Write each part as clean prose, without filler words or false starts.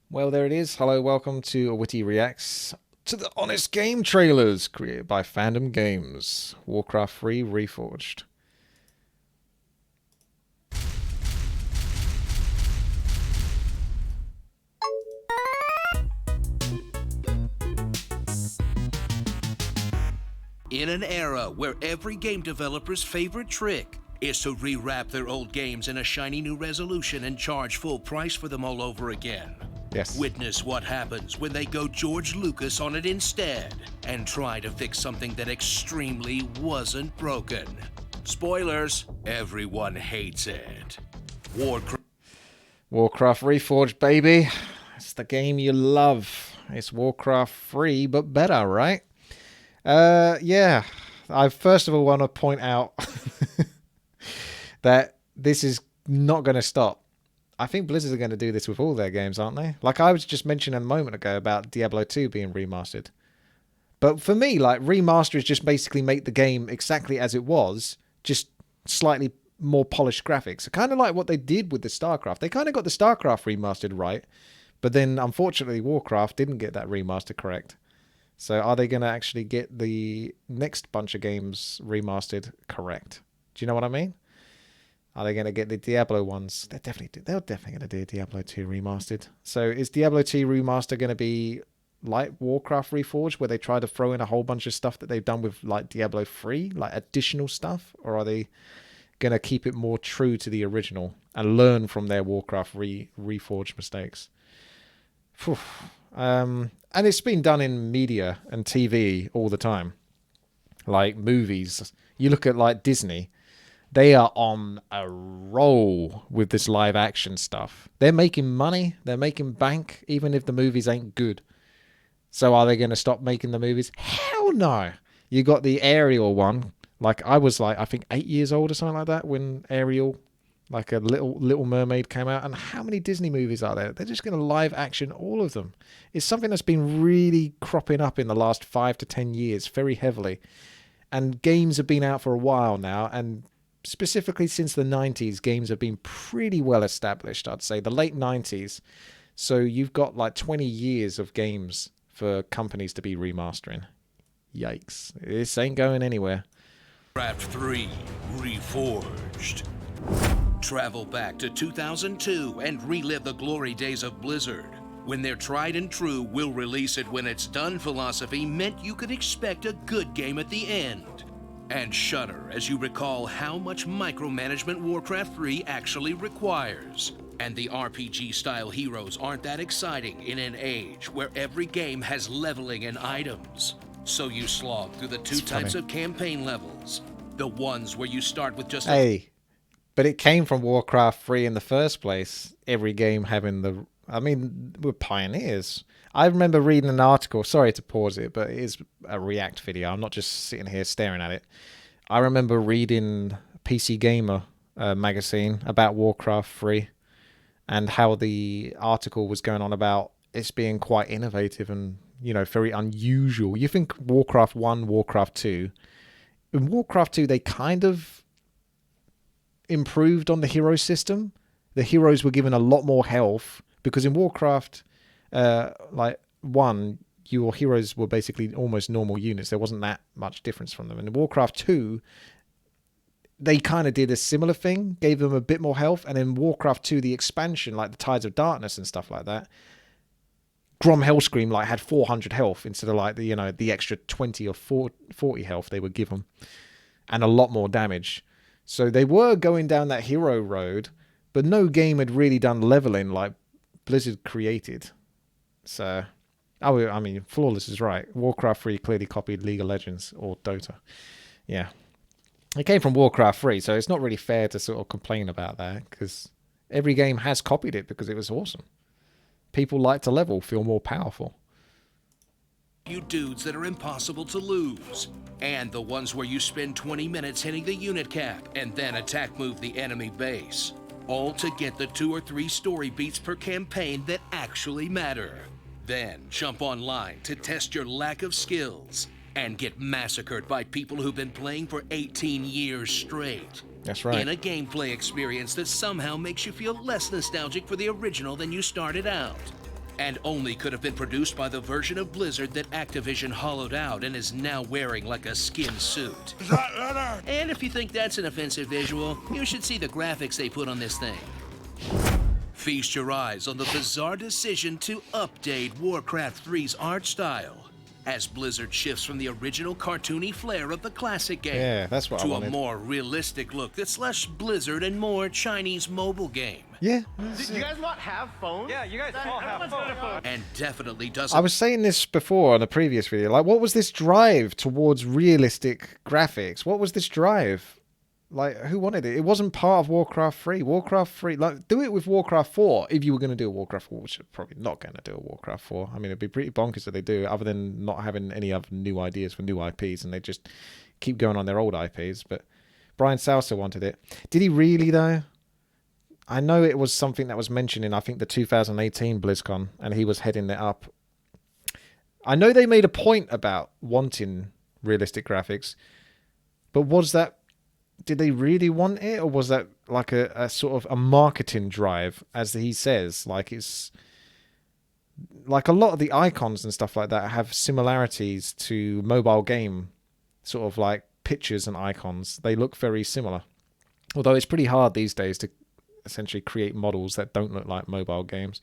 Well, there it is. Hello, welcome to Witty Reacts to the Honest Game trailers created by Fandom Games. Warcraft 3 Reforged. In an era where every game developer's favorite trick is to rewrap their old games in a shiny new resolution and charge full price for them all over again. Yes. Witness what happens when they go George Lucas on it instead and try to fix something that extremely wasn't broken. Spoilers, everyone hates it. Warcraft Reforged, baby. It's the game you love. It's Warcraft 3, but better, right? Yeah. I first of all want to point out that this is not going to stop. I think Blizzard are going to do this with all their games, aren't they? Like I was just mentioning a moment ago about Diablo 2 being remastered. But for me, like, remaster is just basically make the game exactly as it was, just slightly more polished graphics. Kind of like what they did with the StarCraft. They kind of got the StarCraft remastered right, but then unfortunately Warcraft didn't get that remaster correct. So are they going to actually get the next bunch of games remastered correct? Do you know what I mean? Are they going to get the Diablo ones? They're definitely going to do a Diablo 2 remastered. So is Diablo 2 remaster going to be like Warcraft Reforged, where they try to throw in a whole bunch of stuff that they've done with like Diablo 3, like additional stuff? Or are they going to keep it more true to the original and learn from their Warcraft Reforged mistakes? And it's been done in media and TV all the time. Like movies. You look at like Disney. They are on a roll with this live action stuff. They're making money. They're making bank, even if the movies ain't good. So are they going to stop making the movies? Hell no. You got the Ariel one. Like I was like, I think 8 years old or something like that when Ariel, like a Little Mermaid came out. And how many Disney movies are there? They're just going to live action all of them. It's something that's been really cropping up in the last 5 to 10 years very heavily. And games have been out for a while now, and specifically since the 90s, games have been pretty well established, I'd say. The late 90s. So you've got like 20 years of games for companies to be remastering. Yikes. This ain't going anywhere. Warcraft 3 Reforged. Travel back to 2002 and relive the glory days of Blizzard, when their tried and true "we'll release it when it's done" philosophy meant you could expect a good game at the end. And shudder as you recall how much micromanagement Warcraft 3 actually requires. And the RPG-style heroes aren't that exciting in an age where every game has leveling and items. So you slog through the two types of campaign levels. The ones where you start with just but it came from Warcraft 3 in the first place. Every game having the... I mean, we're pioneers. I remember reading an article, sorry to pause it, but it is a React video. I'm not just sitting here staring at it. I remember reading PC Gamer magazine about Warcraft 3 and how the article was going on about it's being quite innovative and, you know, very unusual. You think Warcraft 1, Warcraft 2. In Warcraft 2, they kind of improved on the hero system. The heroes were given a lot more health, because in Warcraft, like 1, your heroes were basically almost normal units. There wasn't that much difference from them. And in Warcraft 2, they kind of did a similar thing, gave them a bit more health. And in Warcraft 2, the expansion, like the Tides of Darkness and stuff like that, Grom Hellscream like had 400 health instead of like the, you know, the extra 20 or 40 health they would give them, and a lot more damage. So they were going down that hero road, but no game had really done leveling like Blizzard created. So, I mean, Flawless is right. Warcraft 3 clearly copied League of Legends or Dota. Yeah. It came from Warcraft 3, so it's not really fair to sort of complain about that, because every game has copied it because it was awesome. People like to level, feel more powerful. You dudes that are impossible to lose. And the ones where you spend 20 minutes hitting the unit cap and then attack move the enemy base. All to get the 2 or 3 story beats per campaign that actually matter. Then jump online to test your lack of skills and get massacred by people who've been playing for 18 years straight. That's right. In a gameplay experience that somehow makes you feel less nostalgic for the original than you started out. and only could have been produced by the version of Blizzard that Activision hollowed out and is now wearing like a skin suit. And if you think that's an offensive visual, you should see the graphics they put on this thing. Feast your eyes on the bizarre decision to update Warcraft 3's art style as Blizzard shifts from the original cartoony flair of the classic game to a more realistic look that's less Blizzard and more Chinese mobile game. Yeah. Do you guys not have phones? Yeah, you guys all have phones. And definitely doesn't. I was saying this before on a previous video. Like, what was this drive towards realistic graphics? What was this drive? Like, who wanted it? It wasn't part of Warcraft 3. Warcraft 3, like, do it with Warcraft 4 if you were going to do a Warcraft 4, which you're probably not going to do a Warcraft 4. I mean, it'd be pretty bonkers that they do, other than not having any other new ideas for new IPs, and they just keep going on their old IPs. But Brian Salsa wanted it. Did he really, though? I know it was something that was mentioned in, I think, the 2018 BlizzCon, and he was heading it up. I know they made a point about wanting realistic graphics, but was that... Did they really want it, or was that like a sort of a marketing drive, as he says? Like, it's like a lot of the icons and stuff like that have similarities to mobile game, sort of like pictures and icons. They look very similar. Although it's pretty hard these days to essentially create models that don't look like mobile games.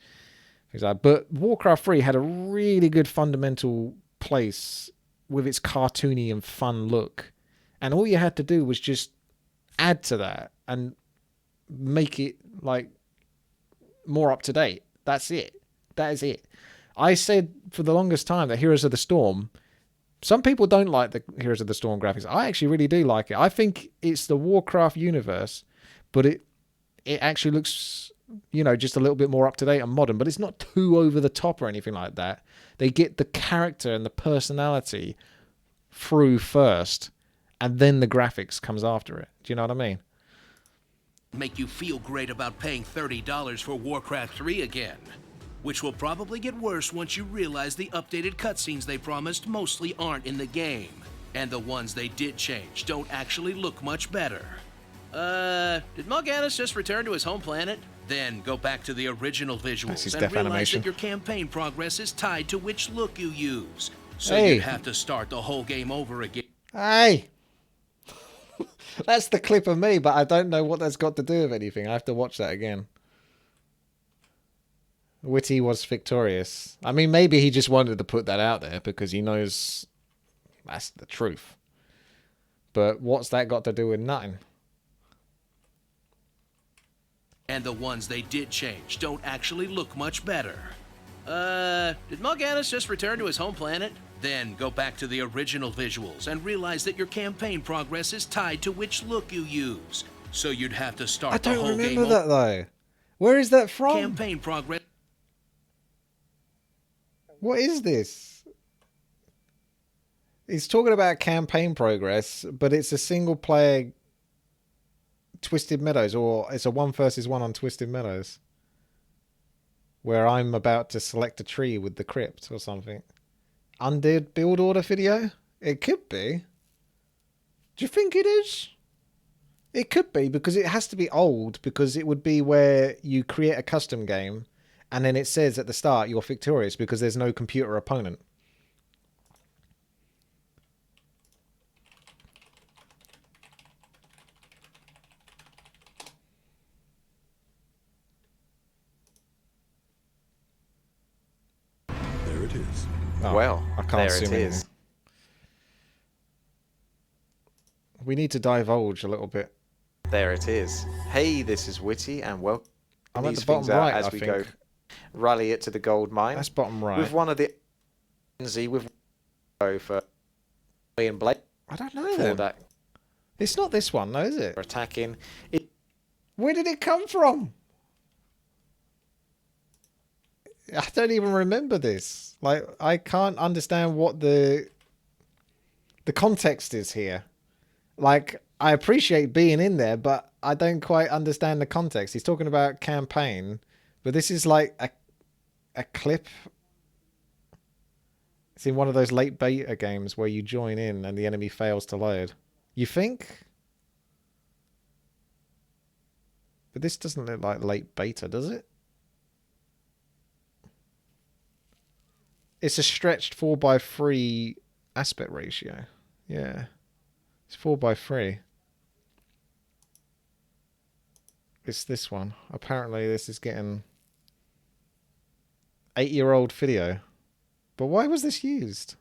But Warcraft 3 had a really good fundamental place with its cartoony and fun look. And all you had to do was just add to that and make it like more up to date. That's it. That is it. I said for the longest time that Heroes of the Storm, some people don't like the Heroes of the Storm graphics. I actually really do like it. I think it's the Warcraft universe, but it actually looks, you know, just a little bit more up to date and modern, but it's not too over the top or anything like that. They get the character and the personality through first, and then the graphics comes after it. Do you know what I mean? Make you feel great about paying $30 for Warcraft 3 again, which will probably get worse once you realize the updated cutscenes they promised mostly aren't in the game, and the ones they did change don't actually look much better. Did Morganis just return to his home planet? Then go back to the original visuals and realize animation. that your campaign progress is tied to which look you use, so Hey. you'd have to start the whole game over again. Hey! That's the clip of me, but I don't know what that's got to do with anything. I have to watch that again. WTii was victorious. I mean, maybe he just wanted to put that out there because he knows that's the truth. But what's that got to do with nothing? And the ones they did change don't actually look much better. Did Morganis just return to his home planet? Then go back to the original visuals and realize that your campaign progress is tied to which look you use, so you'd have to start the whole game over. I don't remember that, though. Where is that from? Campaign progress. What is this? He's talking about campaign progress, but it's a single player Twisted Meadows, or it's a 1 versus 1 on Twisted Meadows, where I'm about to select a tree with the crypt or something. Undid build order video? It could be. Do you think it is? It could be, because it has to be old, because it would be where you create a custom game and then it says at the start you're victorious because there's no computer opponent. There it is. Oh, Well, I can't there see it anything. is. We need to divulge a little bit. There it is. Hey, this is Witty, and welcome I'm at these the bottom things out right, as I we think. go rally it to the gold mine. That's bottom right. With one of the with for Ian Blake I don't know for then. that It's not this one, though, is it? for attacking. It, Where did it come from? I don't even remember this. Like, I can't understand what the context is here. Like, I appreciate being in there, but I don't quite understand the context. He's talking about campaign, but this is like a clip. It's in one of those late beta games where you join in and the enemy fails to load. You think? But this doesn't look like late beta, does it? It's a stretched 4:3 aspect ratio. Yeah. It's 4:3. It's this one. Apparently this is getting 8-year-old video. But why was this used?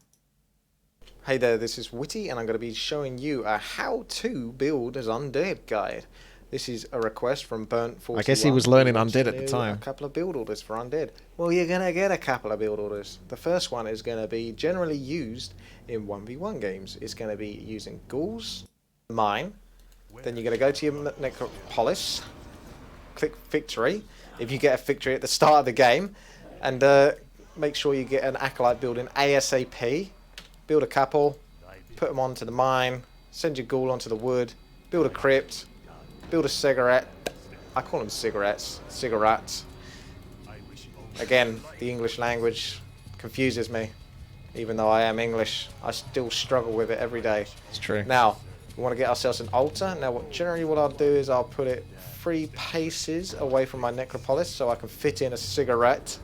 Hey there, this is Witty, and I'm going to be showing you a how-to build as undead guide. This is a request from Burnt41. I guess he was learning He wants undead to at the do time. A couple of build orders for undead. Well, you're going to get a couple of build orders. The first one is going to be generally used in 1v1 games. It's going to be using ghouls, mine. Then you're going to go to your necropolis, click victory. If you get a victory at the start of the game, and make sure you get an acolyte building ASAP. Build a couple, put them onto the mine, send your ghoul onto the wood, build a crypt, build a cigarette. I call them cigarettes. Cigarettes. Again, the English language confuses me. Even though I am English, I still struggle with it every day. It's true. Now, we want to get ourselves an altar. Now, generally what I'll do is I'll put it 3 paces away from my necropolis so I can fit in a cigarette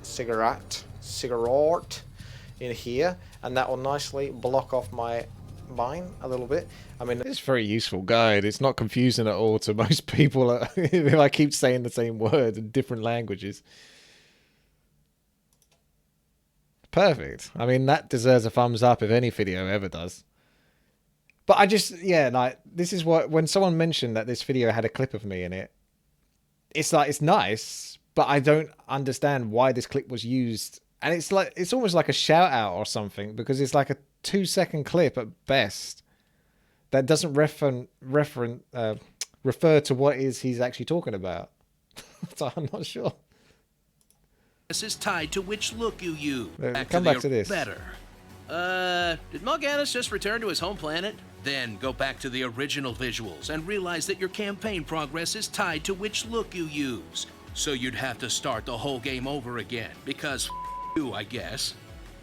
in here, and that will nicely block off my mine a little bit. I mean, It's a very useful guide. It's not confusing at all to most people. I keep saying the same word in different languages. Perfect. I mean, that deserves a thumbs up if any video ever does. But I just, yeah, like, this is what, when someone mentioned that this video had a clip of me in it, it's like, it's nice, but I don't understand why this clip was used. And it's like, it's almost like a shout out or something, because it's like a 2-second clip at best that doesn't refer to what is he's actually talking about. So I'm not sure. This is tied to which look you use. Come back to this. Better. Did Morganus just return to his home planet? Then go back to the original visuals and realize that your campaign progress is tied to which look you use. So you'd have to start the whole game over again, because you, I guess.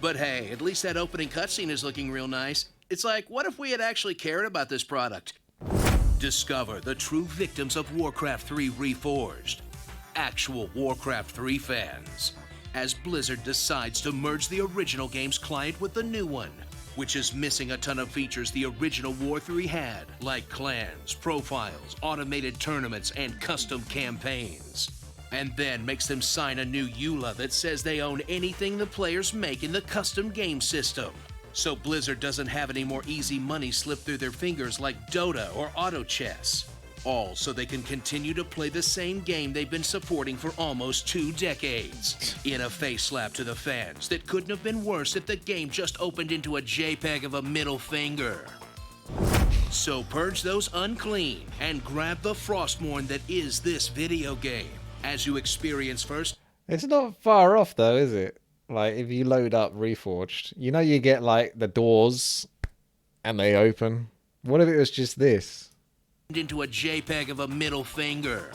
But hey, at least that opening cutscene is looking real nice. It's like, what if we had actually cared about this product? Discover the true victims of Warcraft 3 Reforged. Actual Warcraft 3 fans. As Blizzard decides to merge the original game's client with the new one, which is missing a ton of features the original War 3 had, like clans, profiles, automated tournaments, and custom campaigns. And then makes them sign a new EULA that says they own anything the players make in the custom game system. So Blizzard doesn't have any more easy money slip through their fingers like Dota or Auto Chess. All so they can continue to play the same game they've been supporting for almost 2 decades. In a face slap to the fans that couldn't have been worse if the game just opened into a JPEG of a middle finger. So purge those unclean and grab the Frostmourne that is this video game. As you experience first. It's not far off though, is it? Like, if you load up Reforged, you know you get like the doors and they open. What if it was just this? Into a JPEG of a middle finger.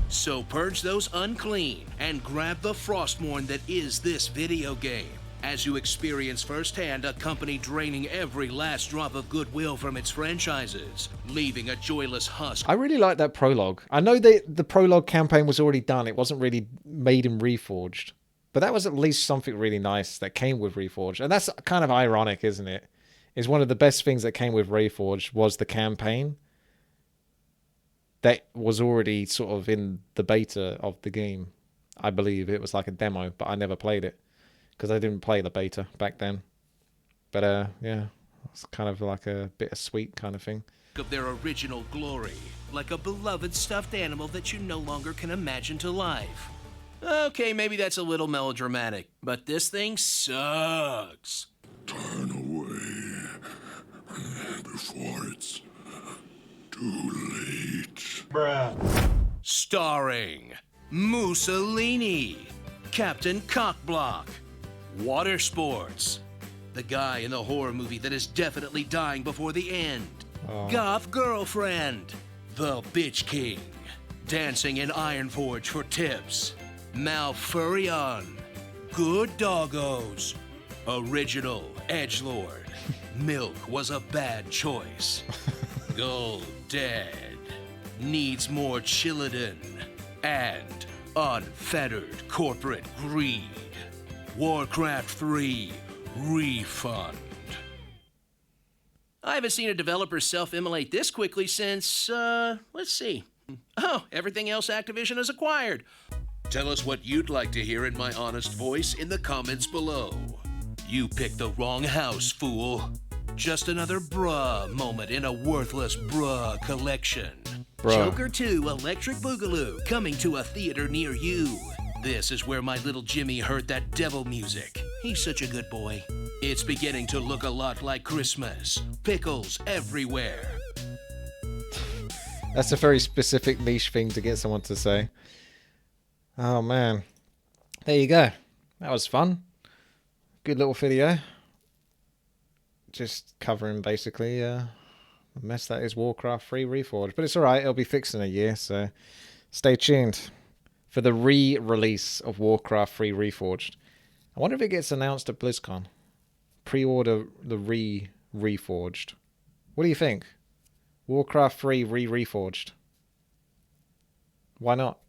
So purge those unclean and grab the Frostmourne that is this video game. As you experience firsthand a company draining every last drop of goodwill from its franchises, leaving a joyless husk. I really like that prologue. I know the prologue campaign was already done. It wasn't really made in Reforged. But that was at least something really nice that came with Reforged. And that's kind of ironic, isn't it? Is one of the best things that came with Reforged was the campaign that was already sort of in the beta of the game. I believe it was like a demo, but I never played it because I didn't play the beta back then. But yeah, it's kind of like a bittersweet kind of thing. Of their original glory, like a beloved stuffed animal that you no longer can imagine to life. Okay, maybe that's a little melodramatic, but this thing sucks. Turn away before it's too late. Starring Mussolini, Captain Cockblock, Water Sports, the guy in the horror movie that is definitely dying before the end, Goth Girlfriend, the Bitch King, dancing in Ironforge for tips, Malfurion, Good Doggos, Original Edgelord, Milk was a bad choice, Gold Dead, Needs More Chillidan, and Unfettered Corporate Greed. Warcraft 3 Refund. I haven't seen a developer self-immolate this quickly since, let's see. Oh, everything else Activision has acquired. Tell us what you'd like to hear in my honest voice in the comments below. You picked the wrong house, fool. Just another bruh moment in a worthless bruh collection. Bruh. Joker 2 Electric Boogaloo coming to a theater near you. This is where my little Jimmy heard that devil music. He's such a good boy. It's beginning to look a lot like Christmas. Pickles everywhere. That's a very specific niche thing to get someone to say. Oh man. There you go. That was fun. Good little video. Just covering basically the mess that is Warcraft 3 Reforged. But it's alright, it'll be fixed in a year, so stay tuned for the re-release of Warcraft 3 Reforged. I wonder if it gets announced at BlizzCon. Pre-order the Reforged. What do you think? Warcraft 3 Reforged. Why not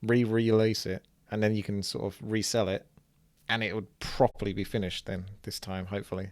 re-release it and then you can sort of resell it and it would properly be finished then this time, hopefully.